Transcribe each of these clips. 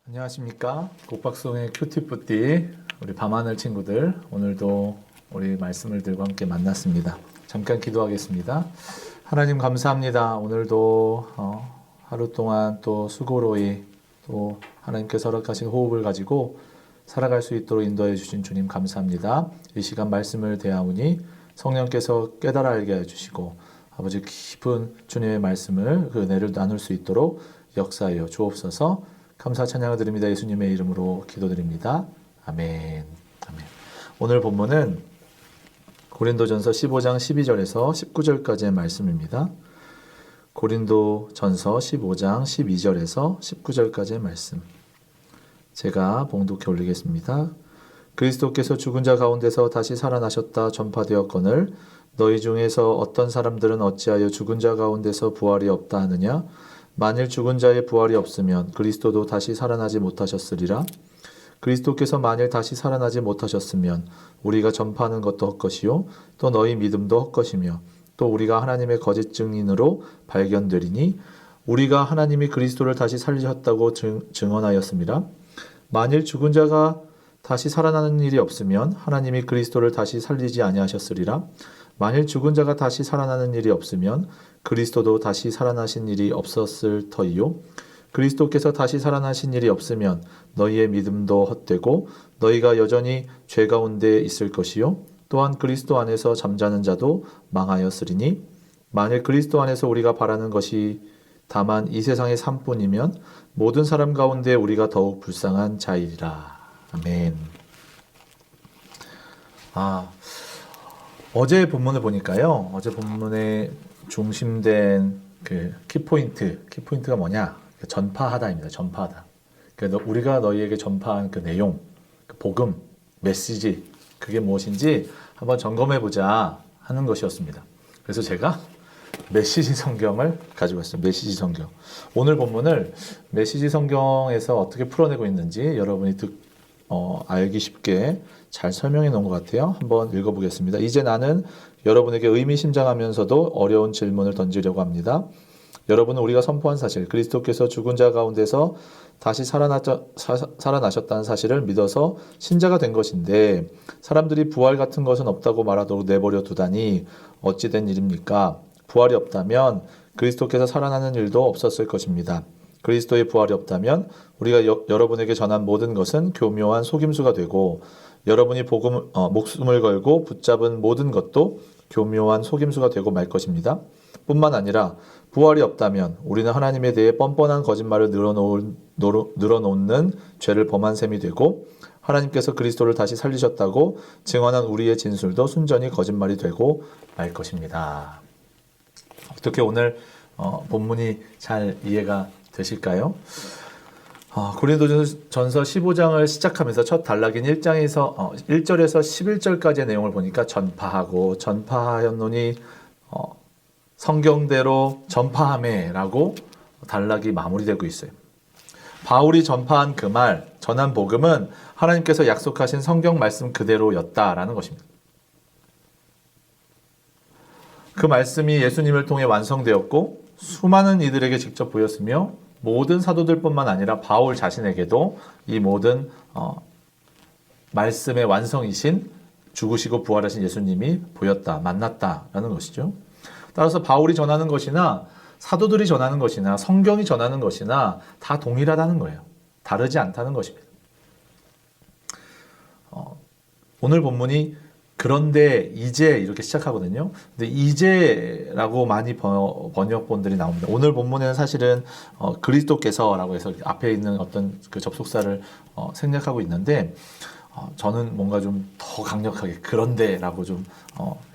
안녕하십니까. 국박송의 큐티뿌띠 우리 밤하늘 친구들, 오늘도 우리 말씀을 들고 함께 만났습니다. 잠깐 기도하겠습니다. 하나님 감사합니다. 오늘도 하루 동안 또 수고로이 또 하나님께서 허락하신 호흡을 가지고 살아갈 수 있도록 인도해 주신 주님 감사합니다. 이 시간 말씀을 대하오니 성령께서 깨달아 알게 해주시고 아버지 깊은 주님의 말씀을 그 은혜를 나눌 수 있도록 역사하여 주옵소서. 감사 찬양을 드립니다. 예수님의 이름으로 기도드립니다. 아멘. 아멘. 오늘 본문은 고린도전서 15장 12절에서 19절까지의 말씀입니다. 고린도전서 15장 12절에서 19절까지의 말씀. 제가 봉독해 올리겠습니다. 그리스도께서 죽은 자 가운데서 다시 살아나셨다 전파되었거늘 너희 중에서 어떤 사람들은 어찌하여 죽은 자 가운데서 부활이 없다 하느냐? 만일 죽은 자의 부활이 없으면 그리스도도 다시 살아나지 못하셨으리라. 그리스도께서 만일 다시 살아나지 못하셨으면 우리가 전파하는 것도 헛것이요 또 너희 믿음도 헛것이며 또 우리가 하나님의 거짓 증인으로 발견되리니 우리가 하나님이 그리스도를 다시 살리셨다고 증언하였음이라. 만일 죽은 자가 다시 살아나는 일이 없으면 하나님이 그리스도를 다시 살리지 아니하셨으리라. 만일 죽은 자가 다시 살아나는 일이 없으면 그리스도도 다시 살아나신 일이 없었을 터이요. 그리스도께서 다시 살아나신 일이 없으면 너희의 믿음도 헛되고 너희가 여전히 죄 가운데 있을 것이요. 또한 그리스도 안에서 잠자는 자도 망하였으리니 만일 그리스도 안에서 우리가 바라는 것이 다만 이 세상의 삶뿐이면 모든 사람 가운데 우리가 더욱 불쌍한 자이리라. 아멘. 어제 본문을 보니까요. 어제 본문에 중심된 그 키포인트가 뭐냐? 전파하다입니다. 전파하다. 그러니까 우리가 너희에게 전파한 그 내용, 그 복음, 메시지, 그게 무엇인지 한번 점검해보자 하는 것이었습니다. 그래서 제가 메시지 성경을 가지고 왔어요. 메시지 성경. 오늘 본문을 메시지 성경에서 어떻게 풀어내고 있는지 여러분이 알기 쉽게 잘 설명해 놓은 것 같아요. 한번 읽어보겠습니다. 이제 나는 여러분에게 의미심장하면서도 어려운 질문을 던지려고 합니다. 여러분은 우리가 선포한 사실, 그리스도께서 죽은 자 가운데서 다시 살아나셨다는 사실을 믿어서 신자가 된 것인데 사람들이 부활 같은 것은 없다고 말하도록 내버려 두다니 어찌 된 일입니까? 부활이 없다면 그리스도께서 살아나는 일도 없었을 것입니다. 그리스도의 부활이 없다면 우리가 여러분에게 전한 모든 것은 교묘한 속임수가 되고 여러분이 목숨을 걸고 붙잡은 모든 것도 교묘한 속임수가 되고 말 것입니다. 뿐만 아니라 부활이 없다면 우리는 하나님에 대해 뻔뻔한 거짓말을 늘어놓는 죄를 범한 셈이 되고 하나님께서 그리스도를 다시 살리셨다고 증언한 우리의 진술도 순전히 거짓말이 되고 말 것입니다. 어떻게 오늘 본문이 잘 이해가 되실까요? 고린도전서 15장을 시작하면서 첫 단락인 1절에서 11절까지의 내용을 보니까 전파하였노니 성경대로 전파하매라고 단락이 마무리되고 있어요. 바울이 전파한 그 말, 전한 복음은 하나님께서 약속하신 성경 말씀 그대로였다라는 것입니다. 그 말씀이 예수님을 통해 완성되었고 수많은 이들에게 직접 보였으며 모든 사도들뿐만 아니라 바울 자신에게도 이 모든 말씀의 완성이신 죽으시고 부활하신 예수님이 보였다, 만났다라는 것이죠. 따라서 바울이 전하는 것이나 사도들이 전하는 것이나 성경이 전하는 것이나 다 동일하다는 거예요. 다르지 않다는 것입니다. 오늘 본문이 그런데 이제 이렇게 시작하거든요. 근데 이제라고 많이 번역본들이 나옵니다. 오늘 본문에는 사실은 그리스도께서라고 해서 앞에 있는 어떤 그 접속사를 생략하고 있는데 저는 뭔가 좀 더 강력하게 그런데라고 좀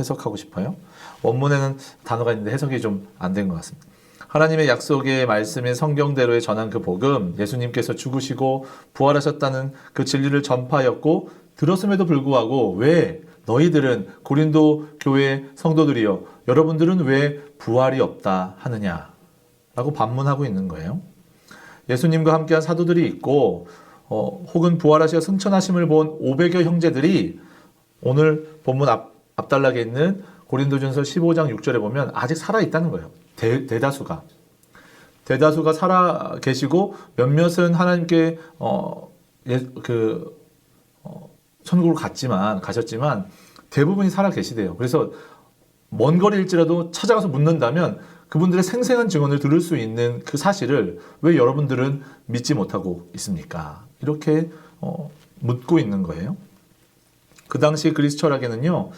해석하고 싶어요. 원문에는 단어가 있는데 해석이 좀 안 된 것 같습니다. 하나님의 약속의 말씀인 성경대로의 전한 그 복음, 예수님께서 죽으시고 부활하셨다는 그 진리를 전파하였고 들었음에도 불구하고 왜 너희들은 고린도 교회 성도들이여 여러분들은 왜 부활이 없다 하느냐 라고 반문하고 있는 거예요. 예수님과 함께한 사도들이 있고 혹은 부활하시어 승천하심을 본 500여 형제들이 오늘 본문 앞단락에 있는 고린도전서 15장 6절에 보면 아직 살아있다는 거예요. 대다수가. 대다수가 살아 계시고 몇몇은 하나님께 천국을 가셨지만 대부분이 살아 계시대요. 그래서 먼 거리일지라도 찾아가서 묻는다면 그분들의 생생한 증언을 들을 수 있는 그 사실을 왜 여러분들은 믿지 못하고 있습니까? 이렇게 묻고 있는 거예요. 그 당시 그리스 철학에는요,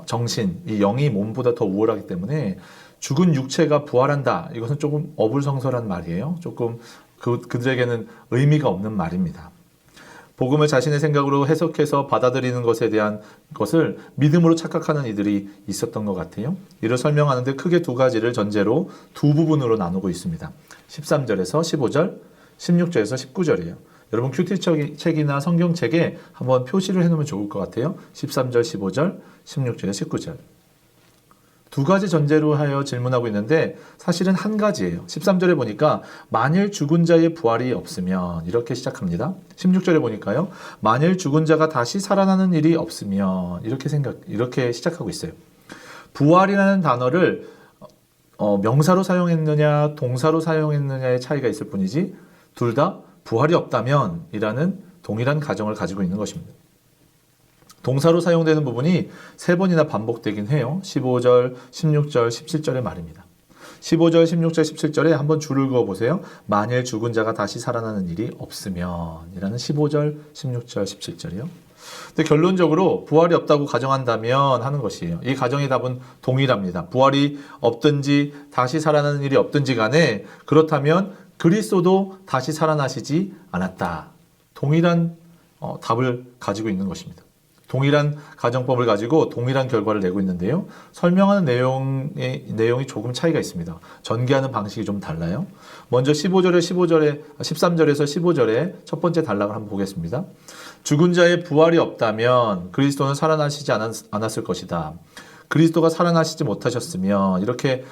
정신, 이 영이 몸보다 더 우월하기 때문에 죽은 육체가 부활한다. 이것은 조금 어불성설한 말이에요. 조금 그들에게는 의미가 없는 말입니다. 복음을 자신의 생각으로 해석해서 받아들이는 것에 대한 것을 믿음으로 착각하는 이들이 있었던 것 같아요. 이를 설명하는데 크게 두 가지를 전제로 두 부분으로 나누고 있습니다. 13절에서 15절, 16절에서 19절이에요. 여러분 큐티 책이나 성경책에 한번 표시를 해놓으면 좋을 것 같아요. 13절, 15절, 16절에 19절. 두 가지 전제로 하여 질문하고 있는데 사실은 한 가지예요. 13절에 보니까 만일 죽은 자의 부활이 없으면 이렇게 시작합니다. 16절에 보니까요. 만일 죽은 자가 다시 살아나는 일이 없으면 이렇게 시작하고 있어요. 부활이라는 단어를 명사로 사용했느냐 동사로 사용했느냐의 차이가 있을 뿐이지 둘 다 부활이 없다면 이라는 동일한 가정을 가지고 있는 것입니다. 동사로 사용되는 부분이 3번이나 반복되긴 해요. 15절, 16절, 17절의 말입니다. 15절, 16절, 17절에 한번 줄을 그어보세요. 만일 죽은 자가 다시 살아나는 일이 없으면 이라는 15절, 16절, 17절이요. 근데 결론적으로 부활이 없다고 가정한다면 하는 것이에요. 이 가정의 답은 동일합니다. 부활이 없든지 다시 살아나는 일이 없든지 간에 그렇다면 그리스도도 다시 살아나시지 않았다. 동일한 답을 가지고 있는 것입니다. 동일한 가정법을 가지고 동일한 결과를 내고 있는데요. 설명하는 내용이 조금 차이가 있습니다. 전개하는 방식이 좀 달라요. 먼저 13절에서 15절에 첫 번째 단락을 한번 보겠습니다. 죽은 자의 부활이 없다면 그리스도는 살아나시지 않았을 것이다. 그리스도가 살아나시지 못하셨으면 이렇게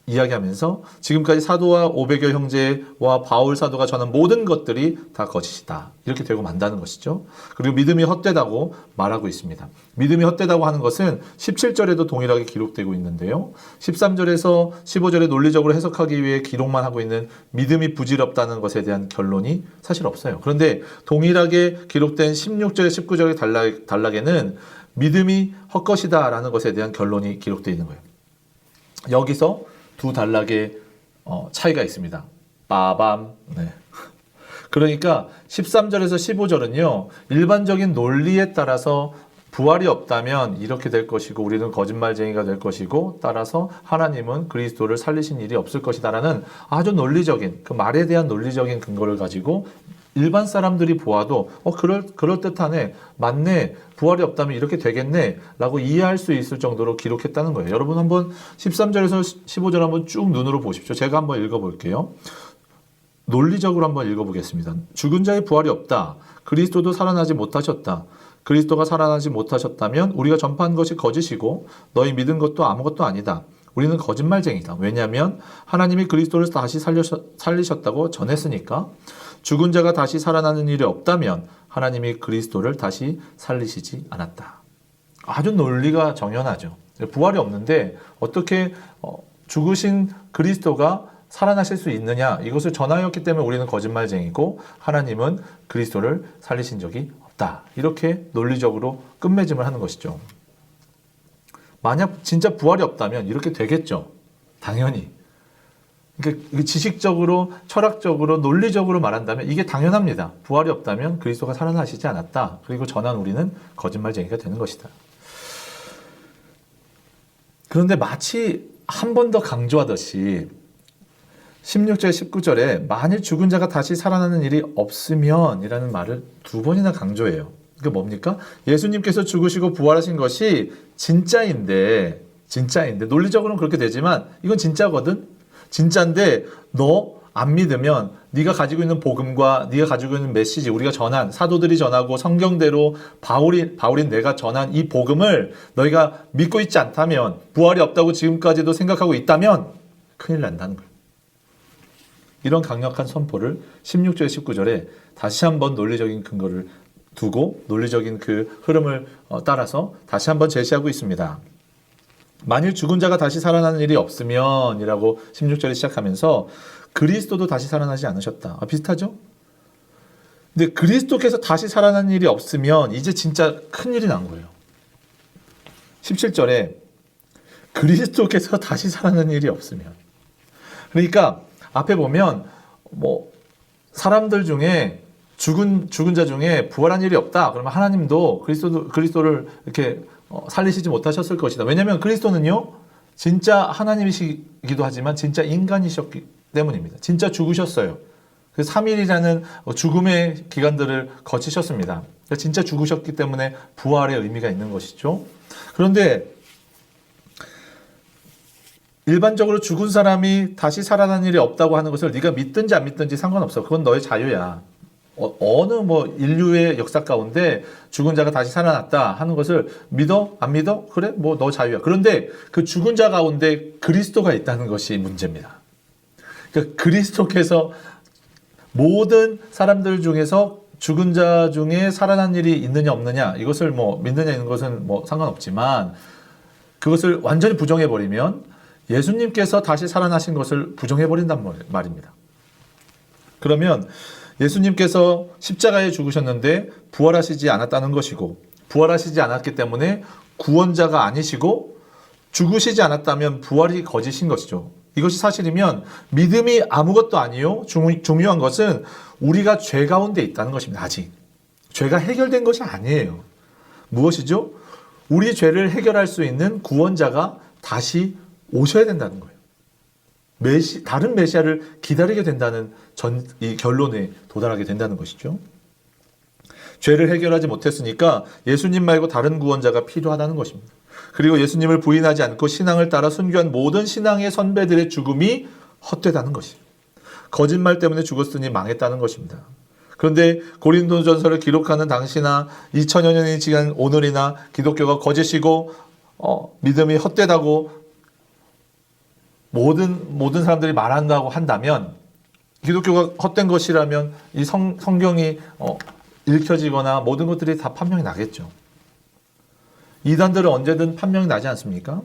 이야기하면서 지금까지 사도와 500여 형제와 바울 사도가 전한 모든 것들이 다 거짓이다. 이렇게 되고 만다는 것이죠. 그리고 믿음이 헛되다고 말하고 있습니다. 믿음이 헛되다고 하는 것은 17절에도 동일하게 기록되고 있는데요. 13절에서 15절에 논리적으로 해석하기 위해 기록만 하고 있는 믿음이 부질없다는 것에 대한 결론이 사실 없어요. 그런데 동일하게 기록된 16절에 19절의 단락에는 믿음이 헛것이다 라는 것에 대한 결론이 기록되어 있는 거예요. 여기서 두 단락의 차이가 있습니다. 빠밤. 네. 그러니까 13절에서 15절은요. 일반적인 논리에 따라서 부활이 없다면 이렇게 될 것이고 우리는 거짓말쟁이가 될 것이고 따라서 하나님은 그리스도를 살리신 일이 없을 것이다라는 아주 논리적인 그 말에 대한 논리적인 근거를 가지고 일반 사람들이 보아도 그럴듯하네, 맞네, 부활이 없다면 이렇게 되겠네 라고 이해할 수 있을 정도로 기록했다는 거예요. 여러분 한번 13절에서 15절 한번 쭉 눈으로 보십시오. 제가 한번 읽어볼게요. 논리적으로 한번 읽어보겠습니다. 죽은 자의 부활이 없다. 그리스도도 살아나지 못하셨다. 그리스도가 살아나지 못하셨다면 우리가 전파한 것이 거짓이고 너희 믿은 것도 아무것도 아니다. 우리는 거짓말쟁이다. 왜냐하면 하나님이 그리스도를 다시 살리셨다고 전했으니까. 죽은 자가 다시 살아나는 일이 없다면 하나님이 그리스도를 다시 살리시지 않았다. 아주 논리가 정연하죠. 부활이 없는데 어떻게 죽으신 그리스도가 살아나실 수 있느냐, 이것을 전하였기 때문에 우리는 거짓말쟁이고 하나님은 그리스도를 살리신 적이 없다. 이렇게 논리적으로 끝맺음을 하는 것이죠. 만약 진짜 부활이 없다면 이렇게 되겠죠. 당연히. 그러니까 지식적으로, 철학적으로, 논리적으로 말한다면 이게 당연합니다. 부활이 없다면 그리스도가 살아나시지 않았다. 그리고 전한 우리는 거짓말쟁이가 되는 것이다. 그런데 마치 한 번 더 강조하듯이 16절, 19절에 만일 죽은 자가 다시 살아나는 일이 없으면 이라는 말을 두 번이나 강조해요. 그게 뭡니까? 예수님께서 죽으시고 부활하신 것이 진짜인데 논리적으로는 그렇게 되지만 이건 진짜거든? 진짜인데 너 안 믿으면 네가 가지고 있는 복음과 네가 가지고 있는 메시지, 우리가 전한, 사도들이 전하고 성경대로 바울인 내가 전한 이 복음을 너희가 믿고 있지 않다면, 부활이 없다고 지금까지도 생각하고 있다면 큰일 난다는 거예요. 이런 강력한 선포를 16절, 19절에 다시 한번 논리적인 근거를 두고 논리적인 그 흐름을 따라서 다시 한번 제시하고 있습니다. 만일 죽은 자가 다시 살아나는 일이 없으면 이라고 16절에 시작하면서 그리스도도 다시 살아나지 않으셨다. 비슷하죠? 근데 그리스도께서 다시 살아난 일이 없으면 이제 진짜 큰일이 난 거예요. 17절에 그리스도께서 다시 살아난 일이 없으면. 그러니까 앞에 보면 뭐 사람들 중에 죽은 자 중에 부활한 일이 없다. 그러면 하나님도 그리스도를 이렇게 살리시지 못하셨을 것이다. 왜냐하면 그리스도는요, 진짜 하나님이시기도 하지만 진짜 인간이셨기 때문입니다. 진짜 죽으셨어요. 그 3일이라는 죽음의 기간들을 거치셨습니다. 진짜 죽으셨기 때문에 부활의 의미가 있는 것이죠. 그런데 일반적으로 죽은 사람이 다시 살아난 일이 없다고 하는 것을 네가 믿든지 안 믿든지 상관없어. 그건 너의 자유야. 어느 인류의 역사 가운데 죽은 자가 다시 살아났다 하는 것을 믿어? 안 믿어? 그래? 너 자유야. 그런데 그 죽은 자 가운데 그리스도가 있다는 것이 문제입니다. 그러니까 그리스도께서 모든 사람들 중에서 죽은 자 중에 살아난 일이 있느냐 없느냐 이것을 믿느냐 있는 것은 상관없지만 그것을 완전히 부정해버리면 예수님께서 다시 살아나신 것을 부정해버린단 말입니다. 그러면 예수님께서 십자가에 죽으셨는데 부활하시지 않았다는 것이고 부활하시지 않았기 때문에 구원자가 아니시고 죽으시지 않았다면 부활이 거짓인 것이죠. 이것이 사실이면 믿음이 아무것도 아니요. 중요한 것은 우리가 죄 가운데 있다는 것입니다. 아직. 죄가 해결된 것이 아니에요. 무엇이죠? 우리 죄를 해결할 수 있는 구원자가 다시 오셔야 된다는 거예요. 다른 메시아를 기다리게 된다는 이 결론에 도달하게 된다는 것이죠. 죄를 해결하지 못했으니까 예수님 말고 다른 구원자가 필요하다는 것입니다. 그리고 예수님을 부인하지 않고 신앙을 따라 순교한 모든 신앙의 선배들의 죽음이 헛되다는 것이죠. 거짓말 때문에 죽었으니 망했다는 것입니다. 그런데 고린도전서를 기록하는 당시나 2000여 년이 지난 오늘이나 기독교가 거짓이고 믿음이 헛되다고 모든 사람들이 말한다고 한다면 기독교가 헛된 것이라면 이 성경이 읽혀지거나 모든 것들이 다 판명이 나겠죠. 이단들은 언제든 판명이 나지 않습니까?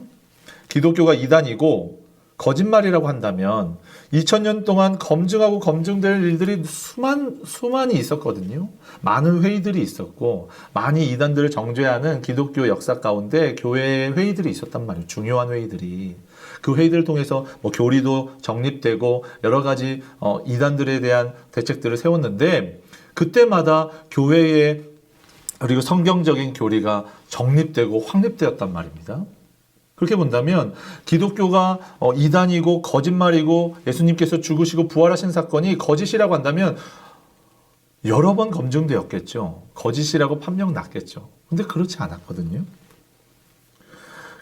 기독교가 이단이고 거짓말이라고 한다면 2000년 동안 검증하고 검증될 일들이 수많이 있었거든요. 많은 회의들이 있었고 많이 이단들을 정죄하는 기독교 역사 가운데 교회의 회의들이 있었단 말이에요. 중요한 회의들이. 그 회의들을 통해서 교리도 정립되고 여러 가지 이단들에 대한 대책들을 세웠는데 그때마다 교회의 그리고 성경적인 교리가 정립되고 확립되었단 말입니다. 그렇게 본다면 기독교가 이단이고 거짓말이고 예수님께서 죽으시고 부활하신 사건이 거짓이라고 한다면 여러 번 검증되었겠죠. 거짓이라고 판명 났겠죠. 근데 그렇지 않았거든요.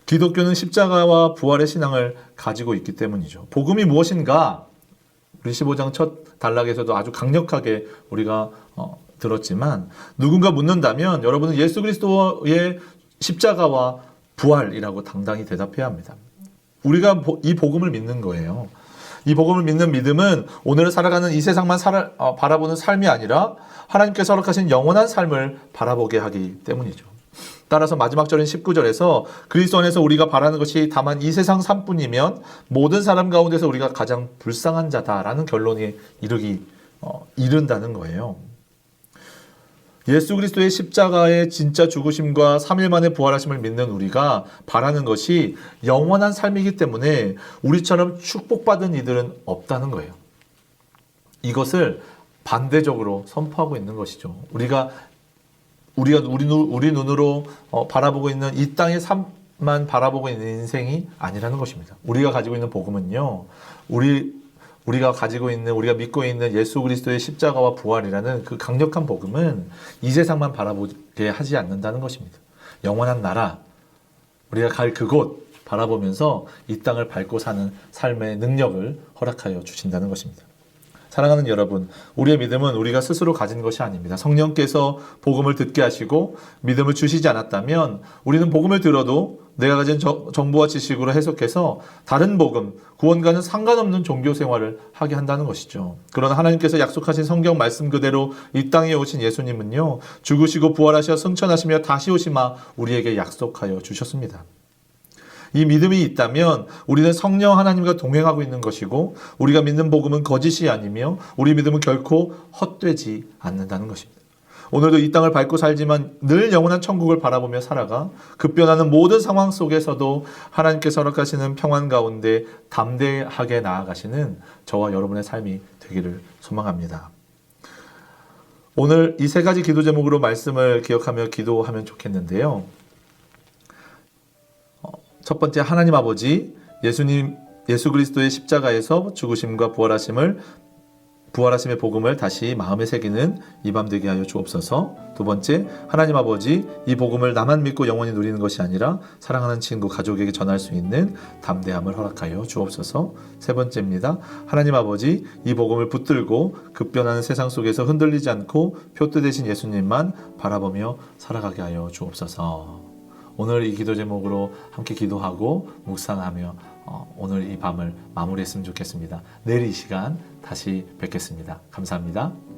기독교는 십자가와 부활의 신앙을 가지고 있기 때문이죠. 복음이 무엇인가? 우리 15장 첫 단락에서도 아주 강력하게 우리가 들었지만 누군가 묻는다면 여러분은 예수 그리스도의 십자가와 부활이라고 당당히 대답해야 합니다. 우리가 이 복음을 믿는 거예요. 이 복음을 믿는 믿음은 오늘을 살아가는 이 세상만 바라보는 삶이 아니라 하나님께서 허락하신 영원한 삶을 바라보게 하기 때문이죠. 따라서 마지막 절인 19절에서 그리스도 안에서 우리가 바라는 것이 다만 이 세상 삶뿐이면 모든 사람 가운데서 우리가 가장 불쌍한 자다라는 결론에 이른다는 거예요. 예수 그리스도의 십자가의 진짜 죽으심과 3일 만에 부활하심을 믿는 우리가 바라는 것이 영원한 삶이기 때문에 우리처럼 축복받은 이들은 없다는 거예요. 이것을 반대적으로 선포하고 있는 것이죠. 우리가 우리 눈으로 바라보고 있는 이 땅의 삶만 바라보고 있는 인생이 아니라는 것입니다. 우리가 가지고 있는 복음은요, 우리가 가지고 있는, 우리가 믿고 있는 예수 그리스도의 십자가와 부활이라는 그 강력한 복음은 이 세상만 바라보게 하지 않는다는 것입니다. 영원한 나라, 우리가 갈 그곳 바라보면서 이 땅을 밟고 사는 삶의 능력을 허락하여 주신다는 것입니다. 사랑하는 여러분, 우리의 믿음은 우리가 스스로 가진 것이 아닙니다. 성령께서 복음을 듣게 하시고 믿음을 주시지 않았다면 우리는 복음을 들어도 내가 가진 정보와 지식으로 해석해서 다른 복음, 구원과는 상관없는 종교 생활을 하게 한다는 것이죠. 그러나 하나님께서 약속하신 성경 말씀 그대로 이 땅에 오신 예수님은요, 죽으시고 부활하셔 승천하시며 다시 오시마 우리에게 약속하여 주셨습니다. 이 믿음이 있다면 우리는 성령 하나님과 동행하고 있는 것이고 우리가 믿는 복음은 거짓이 아니며 우리 믿음은 결코 헛되지 않는다는 것입니다. 오늘도 이 땅을 밟고 살지만 늘 영원한 천국을 바라보며 살아가 급변하는 모든 상황 속에서도 하나님께서 허락하시는 평안 가운데 담대하게 나아가시는 저와 여러분의 삶이 되기를 소망합니다. 오늘 이 세 가지 기도 제목으로 말씀을 기억하며 기도하면 좋겠는데요. 첫 번째, 하나님 아버지, 예수 그리스도의 십자가에서 죽으심과 부활하심의 복음을 다시 마음에 새기는 이 밤 되게 하여 주옵소서. 두 번째, 하나님 아버지, 이 복음을 나만 믿고 영원히 누리는 것이 아니라 사랑하는 친구, 가족에게 전할 수 있는 담대함을 허락하여 주옵소서. 세 번째입니다. 하나님 아버지, 이 복음을 붙들고 급변하는 세상 속에서 흔들리지 않고 표대 되신 예수님만 바라보며 살아가게 하여 주옵소서. 오늘 이 기도 제목으로 함께 기도하고 묵상하며 오늘 이 밤을 마무리했으면 좋겠습니다. 내일 이 시간 다시 뵙겠습니다. 감사합니다.